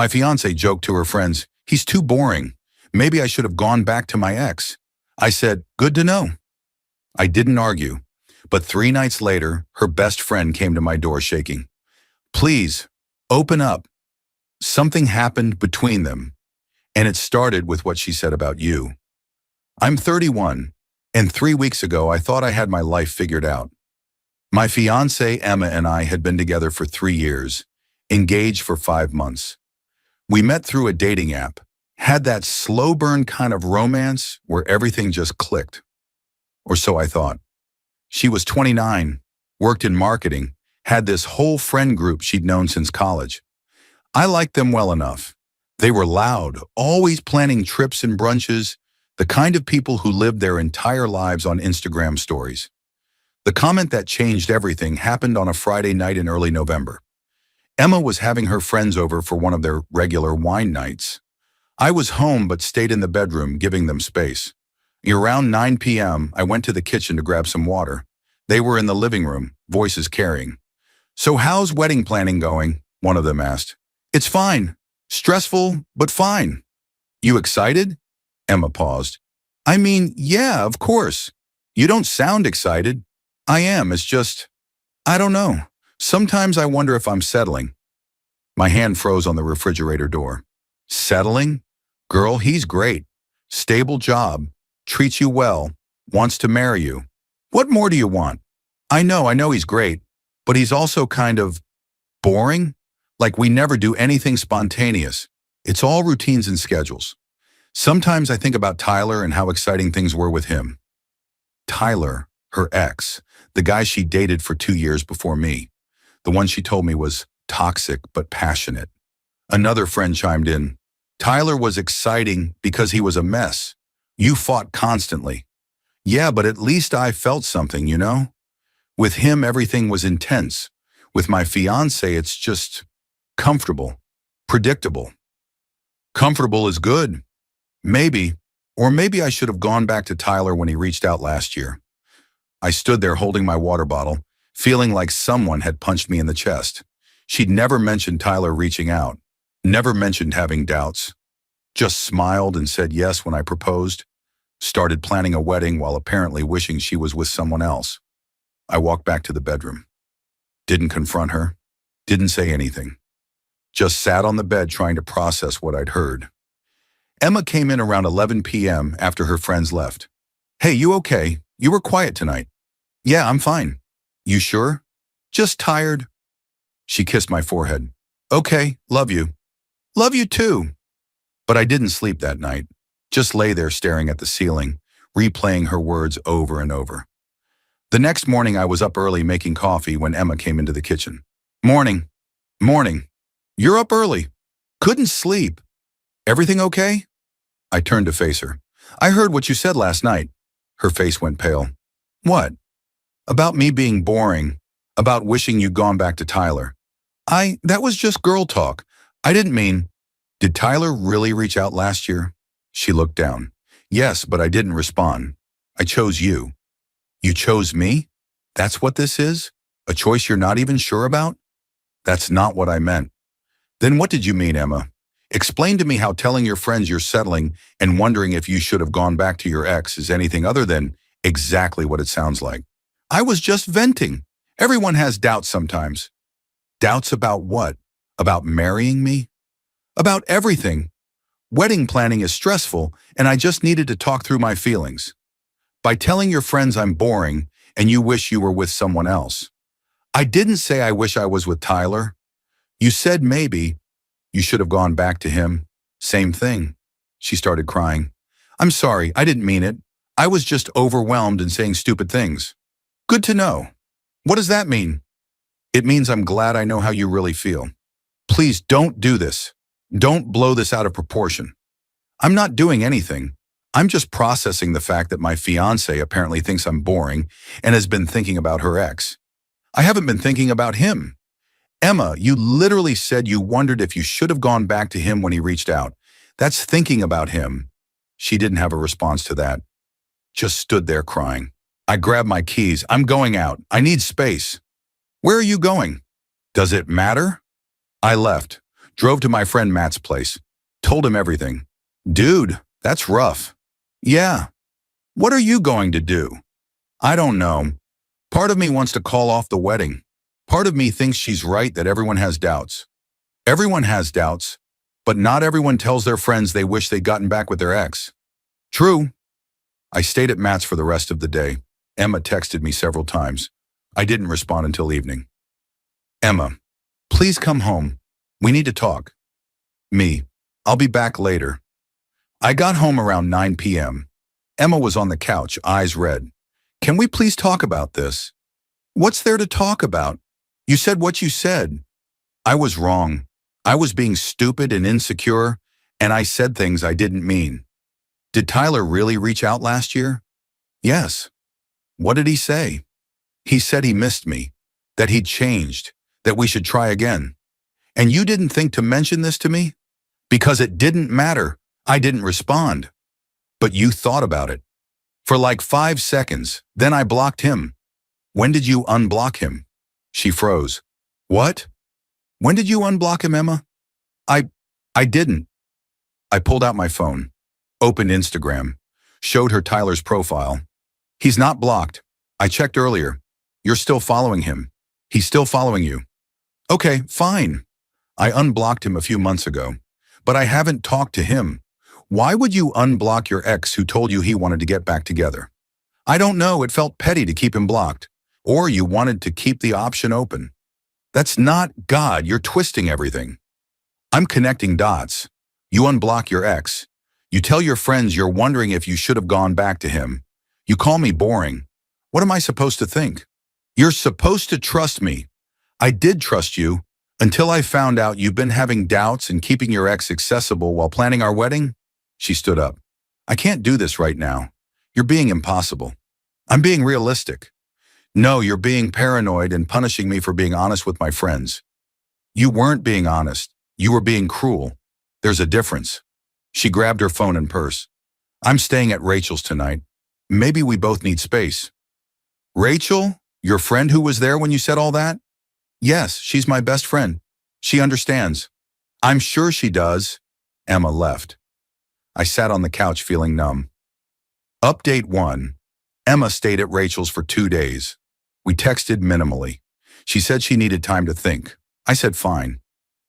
My fiancée joked to her friends, "He's too boring. Maybe I should have gone back to my ex." I said, "Good to know." I didn't argue, but 3 nights later, her best friend came to my door shaking. "Please, open up. Something happened between them, and it started with what she said about you." I'm 31, and 3 weeks ago I thought I had my life figured out. My fiancée Emma and I had been together for 3 years, engaged for 5 months. We met through a dating app, had that slow burn kind of romance where everything just clicked. Or so I thought. She was 29, worked in marketing, had this whole friend group she'd known since college. I liked them well enough. They were loud, always planning trips and brunches, the kind of people who lived their entire lives on Instagram stories. The comment that changed everything happened on a Friday night in early November. Emma was having her friends over for one of their regular wine nights. I was home but stayed in the bedroom, giving them space. Around 9 p.m., I went to the kitchen to grab some water. They were in the living room, voices carrying. "So how's wedding planning going?" one of them asked. "It's fine. Stressful, but fine." "You excited?" Emma paused. "I mean, yeah, of course. You don't sound excited." "I am, it's just, I don't know. Sometimes I wonder if I'm settling." My hand froze on the refrigerator door. Settling? Girl, he's great. Stable job. Treats you well. Wants to marry you. What more do you want? I know he's great, but he's also kind of boring. Like we never do anything spontaneous. It's all routines and schedules. Sometimes I think about Tyler and how exciting things were with him. Tyler, her ex, the guy she dated for 2 years before me. The one she told me was toxic but passionate. Another friend chimed in. Tyler was exciting because he was a mess. You fought constantly. Yeah, but at least I felt something, you know? With him, everything was intense. With my fiancé, it's just comfortable, predictable. Comfortable is good. Maybe, or maybe I should have gone back to Tyler when he reached out last year. I stood there holding my water bottle, feeling like someone had punched me in the chest. She'd never mentioned Tyler reaching out, never mentioned having doubts. Just smiled and said yes when I proposed. Started planning a wedding while apparently wishing she was with someone else. I walked back to the bedroom. Didn't confront her. Didn't say anything. Just sat on the bed trying to process what I'd heard. Emma came in around 11 p.m. after her friends left. "Hey, you okay? You were quiet tonight." "Yeah, I'm fine." "You sure?" "Just tired." She kissed my forehead. "Okay, love you." "Love you too." But I didn't sleep that night. Just lay there staring at the ceiling, replaying her words over and over. The next morning I was up early making coffee when Emma came into the kitchen. "Morning. Morning. You're up early. Couldn't sleep. Everything okay?" I turned to face her. "I heard what you said last night." Her face went pale. "What?" "About me being boring. About wishing you'd gone back to Tyler." That was just girl talk. I didn't mean..." "Did Tyler really reach out last year?" She looked down. "Yes, but I didn't respond. I chose you." "You chose me? That's what this is? A choice you're not even sure about?" "That's not what I meant." "Then what did you mean, Emma? Explain to me how telling your friends you're settling and wondering if you should have gone back to your ex is anything other than exactly what it sounds like." "I was just venting. Everyone has doubts sometimes." "Doubts about what? About marrying me?" "About everything. Wedding planning is stressful, and I just needed to talk through my feelings. By telling your friends I'm boring and you wish you were with someone else." "I didn't say I wish I was with Tyler. You said maybe you should have gone back to him." "Same thing." She started crying. "I'm sorry, I didn't mean it. I was just overwhelmed and saying stupid things." "Good to know. What does that mean?" "It means I'm glad I know how you really feel. Please don't do this. Don't blow this out of proportion. I'm not doing anything. I'm just processing the fact that my fiancé apparently thinks I'm boring and has been thinking about her ex. I haven't been thinking about him. Emma, you literally said you wondered if you should have gone back to him when he reached out. That's thinking about him." She didn't have a response to that. Just stood there crying. I grabbed my keys. "I'm going out. I need space." "Where are you going?" "Does it matter?" I left. Drove to my friend Matt's place. Told him everything. Dude, that's rough. Yeah. What are you going to do? I don't know. Part of me wants to call off the wedding. Part of me thinks she's right that everyone has doubts. Everyone has doubts, but not everyone tells their friends they wish they'd gotten back with their ex. True. I stayed at Matt's for the rest of the day. Emma texted me several times. I didn't respond until evening. Emma, please come home. We need to talk. Me, I'll be back later. I got home around 9 p.m. Emma was on the couch, eyes red. Can we please talk about this? What's there to talk about? You said what you said. I was wrong. I was being stupid and insecure, and I said things I didn't mean. Did Tyler really reach out last year? Yes. What did he say? He said he missed me, that he'd changed, that we should try again. And you didn't think to mention this to me? Because it didn't matter. I didn't respond. But you thought about it. For like 5 seconds, then I blocked him. When did you unblock him? She froze. What? When did you unblock him, Emma? I didn't. I pulled out my phone, opened Instagram, showed her Tyler's profile. He's not blocked. I checked earlier. You're still following him. He's still following you. Okay, fine. I unblocked him a few months ago, but I haven't talked to him. Why would you unblock your ex who told you he wanted to get back together? I don't know, it felt petty to keep him blocked. Or you wanted to keep the option open. That's not God, you're twisting everything. I'm connecting dots. You unblock your ex. You tell your friends you're wondering if you should have gone back to him. You call me boring. What am I supposed to think? You're supposed to trust me. I did trust you until I found out you've been having doubts and keeping your ex accessible while planning our wedding. She stood up. I can't do this right now. You're being impossible. I'm being realistic. No, you're being paranoid and punishing me for being honest with my friends. You weren't being honest. You were being cruel. There's a difference. She grabbed her phone and purse. I'm staying at Rachel's tonight. Maybe we both need space. Rachel, your friend who was there when you said all that? Yes, she's my best friend. She understands. I'm sure she does. Emma left. I sat on the couch feeling numb. Update 1. Emma stayed at Rachel's for 2 days. We texted minimally. She said she needed time to think. I said fine.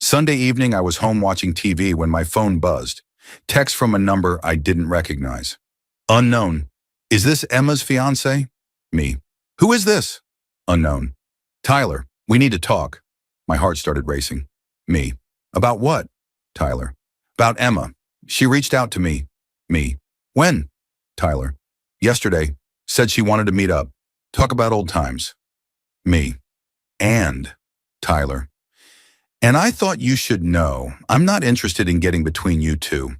Sunday evening, I was home watching TV when my phone buzzed. Text from a number I didn't recognize. Unknown. Is this Emma's fiancé? Me. Who is this? Unknown. Tyler, we need to talk. My heart started racing. Me. About what? Tyler. About Emma. She reached out to me. Me. When? Tyler. Yesterday. Said she wanted to meet up. Talk about old times. Me. And Tyler. And I thought you should know, I'm not interested in getting between you two.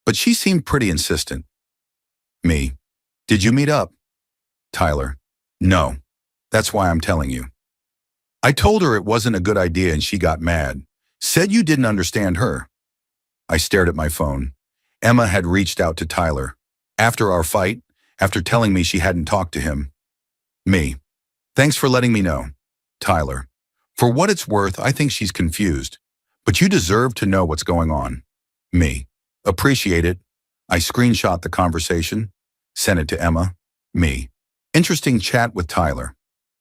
But she seemed pretty insistent. Me. Did you meet up? Tyler. No. That's why I'm telling you. I told her it wasn't a good idea and she got mad. Said you didn't understand her. I stared at my phone. Emma had reached out to Tyler. After our fight, after telling me she hadn't talked to him. Me. Thanks for letting me know. Tyler. For what it's worth, I think she's confused. But you deserve to know what's going on. Me. Appreciate it. I screenshot the conversation. Sent it to Emma. Me. Interesting chat with Tyler.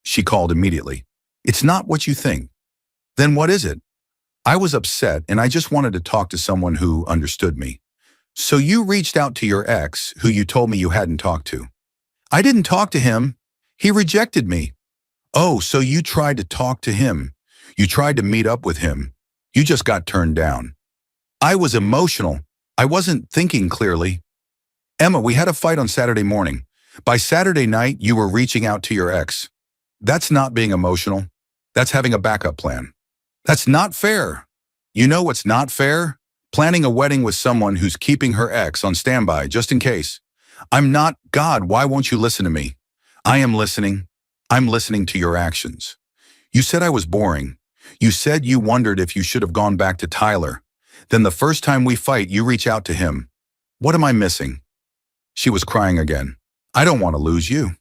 She called immediately. It's not what you think. Then what is it? I was upset and I just wanted to talk to someone who understood me. So you reached out to your ex, who you told me you hadn't talked to. I didn't talk to him. He rejected me. Oh, so you tried to talk to him. You tried to meet up with him. You just got turned down. I was emotional. I wasn't thinking clearly. Emma, we had a fight on Saturday morning. By Saturday night, you were reaching out to your ex. That's not being emotional. That's having a backup plan. That's not fair. You know what's not fair? Planning a wedding with someone who's keeping her ex on standby just in case. I'm not God. Why won't you listen to me? I am listening. I'm listening to your actions. You said I was boring. You said you wondered if you should have gone back to Tyler. Then the first time we fight, you reach out to him. What am I missing? She was crying again. I don't want to lose you.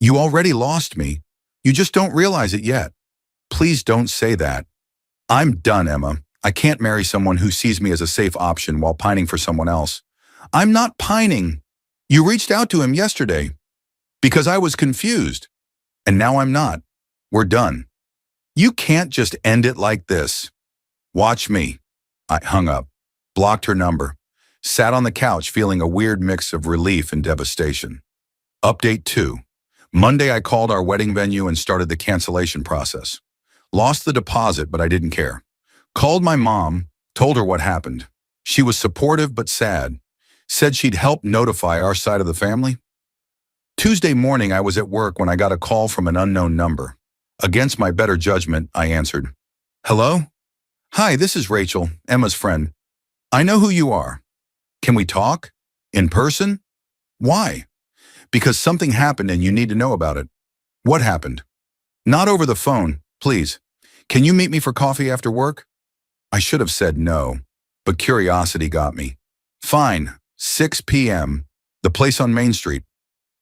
You already lost me. You just don't realize it yet. Please don't say that. I'm done, Emma. I can't marry someone who sees me as a safe option while pining for someone else. I'm not pining. You reached out to him yesterday because I was confused, and now I'm not. We're done. You can't just end it like this. Watch me. I hung up, blocked her number, sat on the couch feeling a weird mix of relief and devastation. Update 2. Monday I called our wedding venue and started the cancellation process. Lost the deposit, but I didn't care. Called my mom, told her what happened. She was supportive but sad. Said she'd help notify our side of the family. Tuesday morning I was at work when I got a call from an unknown number. Against my better judgment, I answered. Hello? Hi, this is Rachel, Emma's friend. I know who you are. Can we talk? In person? Why? Because something happened and you need to know about it. What happened? Not over the phone, please. Can you meet me for coffee after work? I should have said no, but curiosity got me. Fine, 6 p.m., the place on Main Street.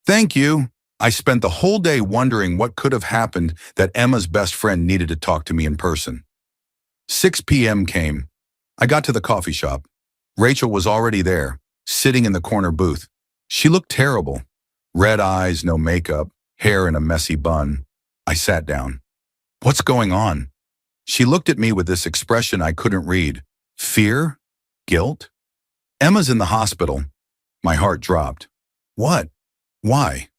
Thank you. I spent the whole day wondering what could have happened that Emma's best friend needed to talk to me in person. 6 p.m. came. I got to the coffee shop. Rachel was already there, sitting in the corner booth. She looked terrible. Red eyes, no makeup, hair in a messy bun. I sat down. What's going on? She looked at me with this expression I couldn't read. Fear? Guilt? Emma's in the hospital. My heart dropped. What? Why?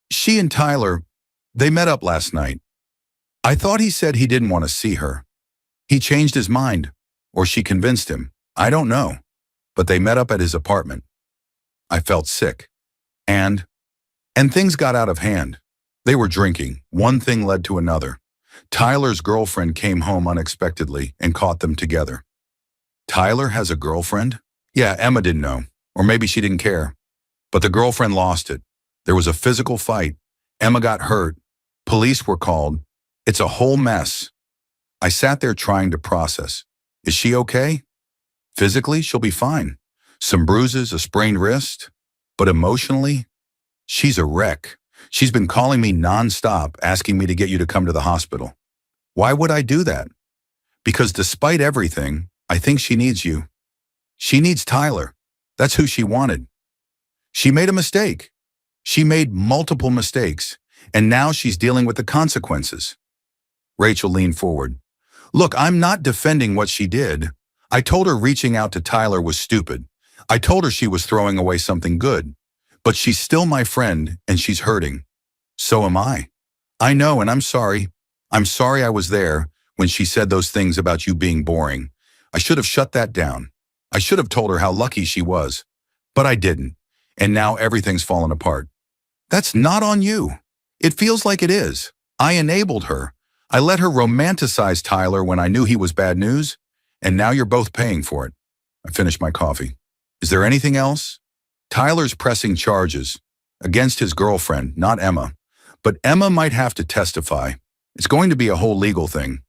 She and Tyler, they met up last night. I thought he said he didn't want to see her. He changed his mind, or she convinced him. I don't know. But they met up at his apartment. I felt sick. And things got out of hand. They were drinking. One thing led to another. Tyler's girlfriend came home unexpectedly and caught them together. Tyler has a girlfriend? Yeah, Emma didn't know. Or maybe she didn't care. But the girlfriend lost it. There was a physical fight. Emma got hurt. Police were called. It's a whole mess. I sat there trying to process. Is she okay? Physically, she'll be fine. Some bruises, a sprained wrist. But emotionally, she's a wreck. She's been calling me nonstop, asking me to get you to come to the hospital. Why would I do that? Because despite everything, I think she needs you. She needs Tyler. That's who she wanted. She made a mistake. She made multiple mistakes, and now she's dealing with the consequences. Rachel leaned forward. Look, I'm not defending what she did. I told her reaching out to Tyler was stupid. I told her she was throwing away something good. But she's still my friend, and she's hurting. So am I. I know, and I'm sorry. I'm sorry I was there when she said those things about you being boring. I should have shut that down. I should have told her how lucky she was. But I didn't, and now everything's fallen apart. That's not on you. It feels like it is. I enabled her. I let her romanticize Tyler when I knew he was bad news, and now you're both paying for it. I finished my coffee. Is there anything else? Tyler's pressing charges against his girlfriend, not Emma. But Emma might have to testify. It's going to be a whole legal thing.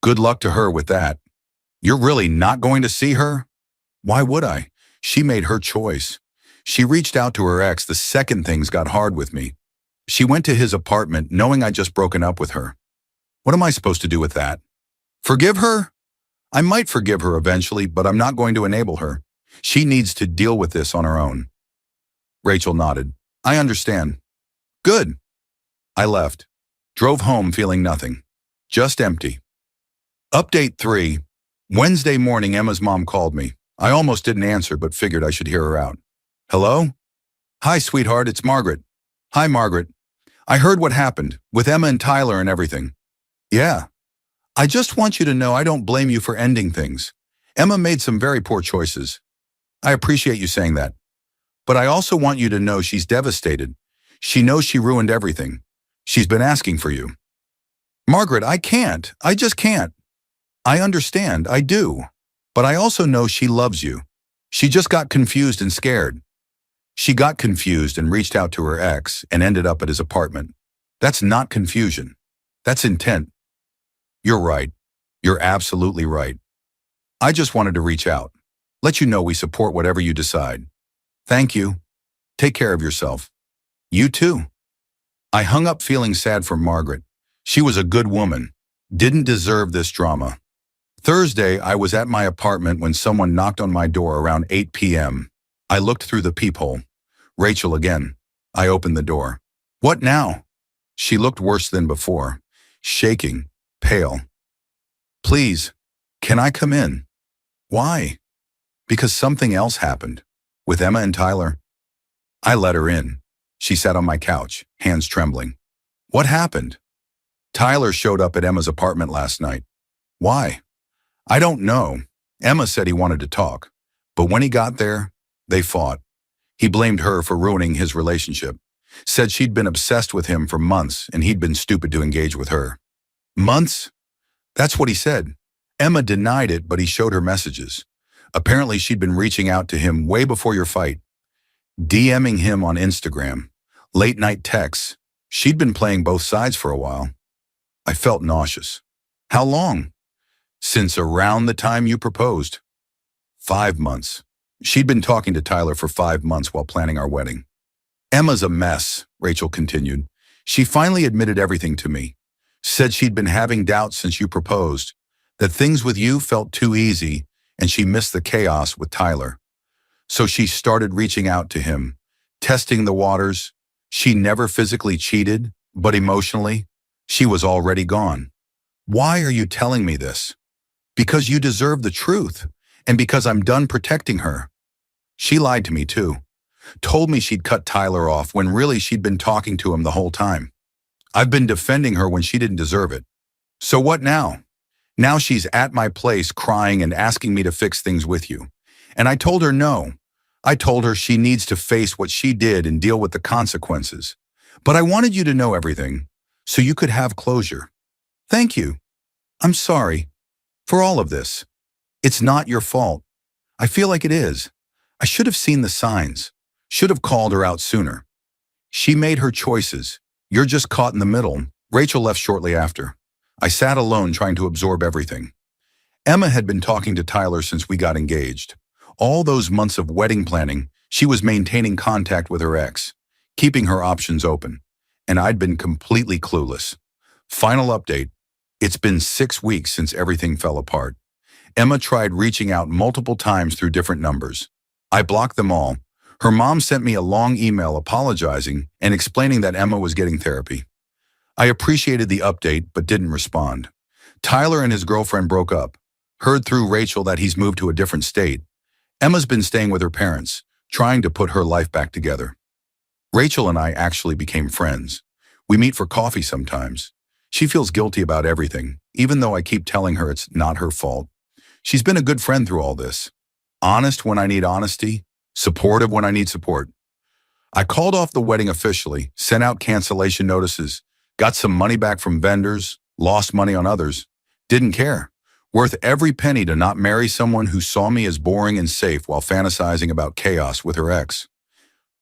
Good luck to her with that. You're really not going to see her? Why would I? She made her choice. She reached out to her ex the second things got hard with me. She went to his apartment knowing I'd just broken up with her. What am I supposed to do with that? Forgive her? I might forgive her eventually, but I'm not going to enable her. She needs to deal with this on her own. Rachel nodded. I understand. Good. I left. Drove home feeling nothing. Just empty. Update 3. Wednesday morning, Emma's mom called me. I almost didn't answer, but figured I should hear her out. Hello? Hi, sweetheart, it's Margaret. Hi, Margaret. I heard what happened, with Emma and Tyler and everything. Yeah. I just want you to know I don't blame you for ending things. Emma made some very poor choices. I appreciate you saying that. But I also want you to know she's devastated. She knows she ruined everything. She's been asking for you. Margaret, I can't. I just can't. I understand, I do. But I also know she loves you. She just got confused and scared. She got confused and reached out to her ex and ended up at his apartment. That's not confusion. That's intent. You're right. You're absolutely right. I just wanted to reach out. Let you know we support whatever you decide. Thank you. Take care of yourself. You too. I hung up feeling sad for Margaret. She was a good woman. Didn't deserve this drama. Thursday, I was at my apartment when someone knocked on my door around 8 p.m. I looked through the peephole. Rachel again. I opened the door. What now? She looked worse than before, shaking, pale. Please, can I come in? Why? Because something else happened. With Emma and Tyler. I let her in. She sat on my couch, hands trembling. What happened? Tyler showed up at Emma's apartment last night. Why? I don't know. Emma said he wanted to talk. But when he got there, they fought. He blamed her for ruining his relationship. Said she'd been obsessed with him for months and he'd been stupid to engage with her. Months? That's what he said. Emma denied it, but he showed her messages. Apparently she'd been reaching out to him way before your fight. DMing him on Instagram. Late night texts. She'd been playing both sides for a while. I felt nauseous. How long? Since around the time you proposed. 5 months. She'd been talking to Tyler for 5 months while planning our wedding. Emma's a mess, Rachel continued. She finally admitted everything to me. Said she'd been having doubts since you proposed, that things with you felt too easy, and she missed the chaos with Tyler. So she started reaching out to him, testing the waters. She never physically cheated, but emotionally, she was already gone. Why are you telling me this? Because you deserve the truth, and because I'm done protecting her. She lied to me too. Told me she'd cut Tyler off when really she'd been talking to him the whole time. I've been defending her when she didn't deserve it. So what now? Now she's at my place crying and asking me to fix things with you. And I told her no. I told her she needs to face what she did and deal with the consequences. But I wanted you to know everything, so you could have closure. Thank you. I'm sorry for all of this. It's not your fault. I feel like it is. I should have seen the signs. Should have called her out sooner. She made her choices. You're just caught in the middle. Rachel left shortly after. I sat alone trying to absorb everything. Emma had been talking to Tyler since we got engaged. All those months of wedding planning, she was maintaining contact with her ex, keeping her options open. And I'd been completely clueless. Final update. It's been 6 weeks since everything fell apart. Emma tried reaching out multiple times through different numbers. I blocked them all. Her mom sent me a long email apologizing and explaining that Emma was getting therapy. I appreciated the update but didn't respond. Tyler and his girlfriend broke up. Heard through Rachel that he's moved to a different state. Emma's been staying with her parents, trying to put her life back together. Rachel and I actually became friends. We meet for coffee sometimes. She feels guilty about everything, even though I keep telling her it's not her fault. She's been a good friend through all this. Honest when I need honesty, supportive when I need support. I called off the wedding officially, sent out cancellation notices, got some money back from vendors, lost money on others. Didn't care. Worth every penny to not marry someone who saw me as boring and safe while fantasizing about chaos with her ex.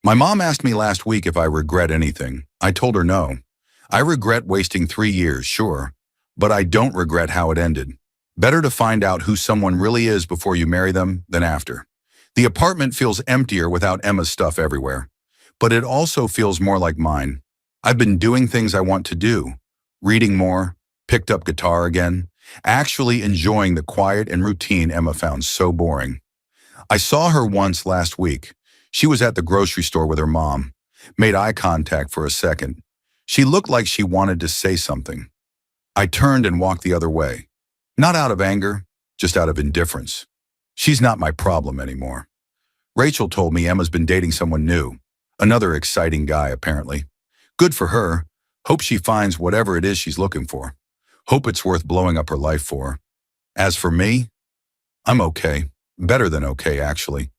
My mom asked me last week if I regret anything. I told her no. I regret wasting 3 years, sure, but I don't regret how it ended. Better to find out who someone really is before you marry them than after. The apartment feels emptier without Emma's stuff everywhere, but it also feels more like mine. I've been doing things I want to do, reading more, picked up guitar again, actually enjoying the quiet and routine Emma found so boring. I saw her once last week. She was at the grocery store with her mom, made eye contact for a second. She looked like she wanted to say something. I turned and walked the other way. Not out of anger, just out of indifference. She's not my problem anymore. Rachel told me Emma's been dating someone new. Another exciting guy, apparently. Good for her. Hope she finds whatever it is she's looking for. Hope it's worth blowing up her life for. As for me, I'm okay. Better than okay, actually.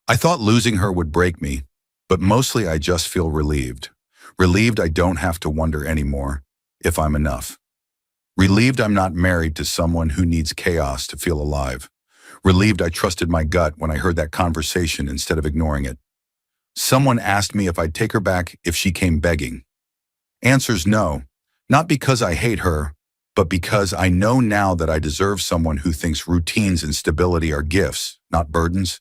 I thought losing her would break me, but mostly I just feel relieved. Relieved I don't have to wonder anymore if I'm enough. Relieved I'm not married to someone who needs chaos to feel alive. Relieved I trusted my gut when I heard that conversation instead of ignoring it. Someone asked me if I'd take her back if she came begging. Answer's no, not because I hate her, but because I know now that I deserve someone who thinks routines and stability are gifts, not burdens.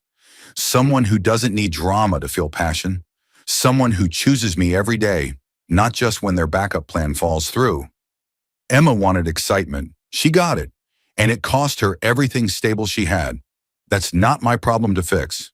Someone who doesn't need drama to feel passion. Someone who chooses me every day, not just when their backup plan falls through. Emma wanted excitement. She got it. and it cost her everything stable she had. That's not my problem to fix.